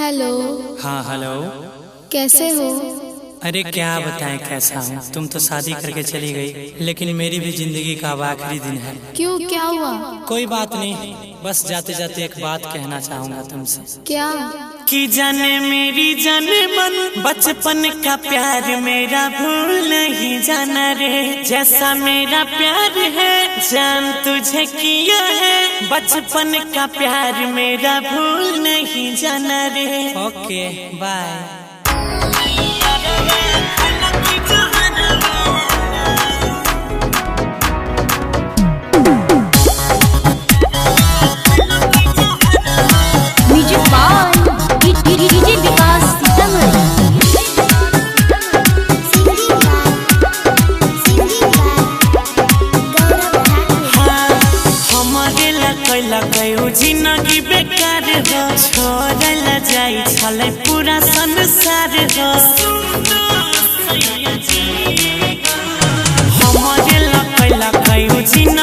Hello. हाँ hello. कैसे हो? अरे क्या बताएं कैसा हूँ। तुम तो शादी करके चली गई, लेकिन मेरी भी जिंदगी का अब आखिरी दिन है। क्यों, क्या हुआ? कोई बात नहीं, बस जाते जाते एक बात कहना चाहूंगा तुमसे। क्या? कि जाने मेरी जाने मन बचपन का प्यार मेरा भूल नहीं जाना रे। जैसा मेरा प्यार है जान तुझे किया है, बचपन का प्यार मेरा भूल नहीं जाना रे। ओके बाय। जिंदगी बेकार हो, छोड़ला जाई छले पूरा संसार हो। हमारे लकैला कयू जिंदगी